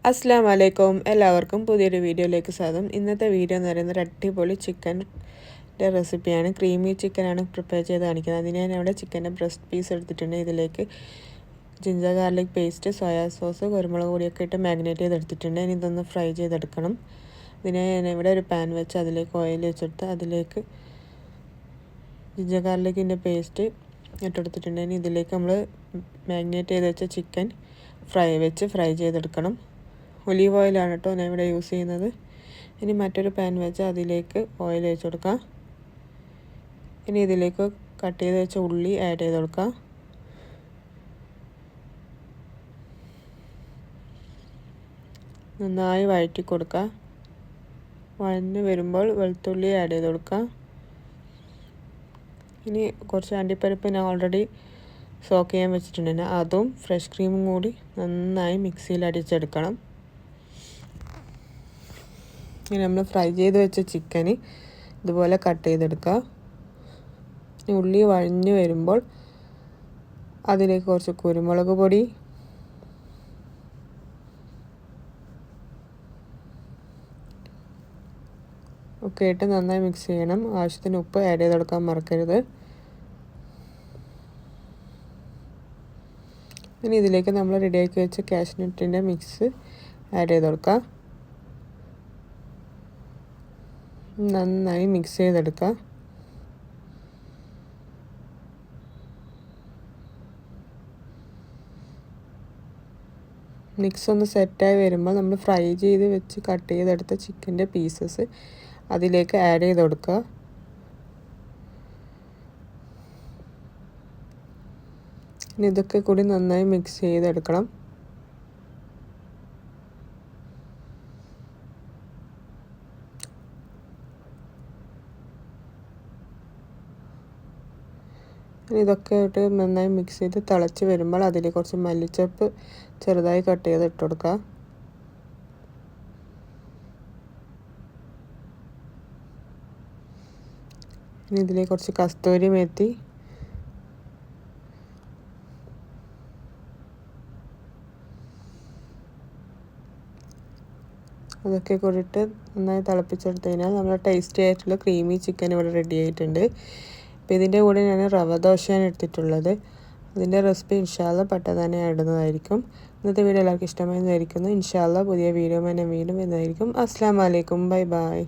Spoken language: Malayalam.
അസ്സലാമു അലൈക്കും. എല്ലാവർക്കും പുതിയൊരു വീഡിയോയിലേക്ക് സ്വാഗതം. ഇന്നത്തെ വീഡിയോ എന്ന് പറയുന്നത് ഒരു അടിപൊളി ചിക്കൻ്റെ റെസിപ്പിയാണ്. ക്രീമി ചിക്കനാണ് പ്രിപ്പയർ ചെയ്ത് കാണിക്കുന്നത്. അതിന് ഞാൻ ഇവിടെ ചിക്കൻ്റെ ബ്രസ്റ്റ് പീസ് എടുത്തിട്ടുണ്ട്. ഇതിലേക്ക് ginger garlic paste, soya sauce, കുരുമുളക് പൊടിയൊക്കെ ഇട്ട് മാഗ്നേറ്റ് ചെയ്തെടുത്തിട്ടുണ്ട്. ഇനി ഇതൊന്ന് ഫ്രൈ ചെയ്തെടുക്കണം. ഇതിനെ ഞാൻ ഇവിടെ ഒരു പാൻ വെച്ച് അതിലേക്ക് ഓയിൽ വെച്ചെടുത്ത് അതിലേക്ക് ജിഞ്ചർ ഗാർലിക്കിൻ്റെ പേസ്റ്റ് ഇട്ടെടുത്തിട്ടുണ്ട്. ഇനി ഇതിലേക്ക് നമ്മൾ മാഗ്നേറ്റ് ചെയ്ത് വെച്ച ചിക്കൻ ഫ്രൈ ചെയ്തെടുക്കണം. ഒലീവ് ഓയിലാണ് കേട്ടോ ഞാൻ ഇവിടെ യൂസ് ചെയ്യുന്നത്. ഇനി മറ്റൊരു പാൻ വെച്ച് അതിലേക്ക് ഓയിൽ ഒഴിച്ച് കൊടുക്കാം. ഇനി ഇതിലേക്ക് കട്ട് ചെയ്ത് വെച്ച ഉള്ളി ആഡ് ചെയ്ത് കൊടുക്കാം. നന്നായി വഴറ്റി കൊടുക്കുക. വഴന്ന് വരുമ്പോൾ വെളുത്തുള്ളി ആഡ് ചെയ്ത് കൊടുക്കാം. ഇനി കുറച്ച് അണ്ടിപ്പരിപ്പ് ഞാൻ ഓൾറെഡി സോക്ക് ചെയ്യാൻ വെച്ചിട്ടുണ്ട്. അതും ഫ്രഷ് ക്രീമും കൂടി നന്നായി മിക്സിയിൽ അടിച്ചെടുക്കണം. ഇനി നമ്മൾ ഫ്രൈ ചെയ്ത് വെച്ച ചിക്കന് ഇതുപോലെ കട്ട് ചെയ്തെടുക്കുക. ഉള്ളി വഴഞ്ഞു വരുമ്പോൾ അതിലേക്ക് കുറച്ച് കുരുമുളക് പൊടി, ഒക്കെ ഇട്ട് നന്നായി മിക്സ് ചെയ്യണം. ആവശ്യത്തിന് ഉപ്പ് ആഡ് ചെയ്ത് കൊടുക്കാൻ മറക്കരുത്. ഇനി ഇതിലേക്ക് നമ്മൾ റെഡിയാക്കി വെച്ച കാഷ്നട്ടിൻ്റെ മിക്സ് ആഡ് ചെയ്ത് കൊടുക്കുക. നന്നായി മിക്സ് ചെയ്തെടുക്കുക. മിക്സ് ഒന്ന് സെറ്റായി വരുമ്പോൾ നമ്മൾ ഫ്രൈ ചെയ്ത് വെച്ച് കട്ട് ചെയ്തെടുത്ത ചിക്കൻ്റെ പീസസ് അതിലേക്ക് ആഡ് ചെയ്ത് കൊടുക്കുക. ഇനി ഇതൊക്കെ കൂടി നന്നായി മിക്സ് ചെയ്തെടുക്കണം. ഇതൊക്കെ ഇട്ട് നന്നായി മിക്സ് ചെയ്ത് തിളച്ച് വരുമ്പോൾ അതിൽ കുറച്ച് മല്ലിച്ചപ്പ് ചെറുതായി കട്ട് ചെയ്ത് ഇട്ട് കൊടുക്കുക. ഇനി ഇതിലേക്ക് കുറച്ച് കസ്തൂരി മേത്തി, അതൊക്കെ കൂടിയിട്ട് നന്നായി തിളപ്പിച്ചെടുത്ത് കഴിഞ്ഞാൽ നമ്മുടെ ടേസ്റ്റി ആയിട്ടുള്ള ക്രീമി ചിക്കൻ ഇവിടെ റെഡി ആയിട്ടുണ്ട്. അപ്പോൾ ഇതിൻ്റെ കൂടെ ഞാൻ റവ ദോശയാണ് എടുത്തിട്ടുള്ളത്. അതിൻ്റെ റെസിപ്പി ഇൻഷാല്ല പെട്ടെന്ന് തന്നെ ഇടുന്നതായിരിക്കും. ഇന്നത്തെ വീഡിയോ എല്ലാവർക്കും ഇഷ്ടമായി വിചാരിക്കുന്നു. ഇൻഷാല്ല പുതിയ വീഡിയോ ഞാൻ വീണ്ടും വരുന്നതായിരിക്കും. അസ്സലാമു അലൈക്കും. Bye bye.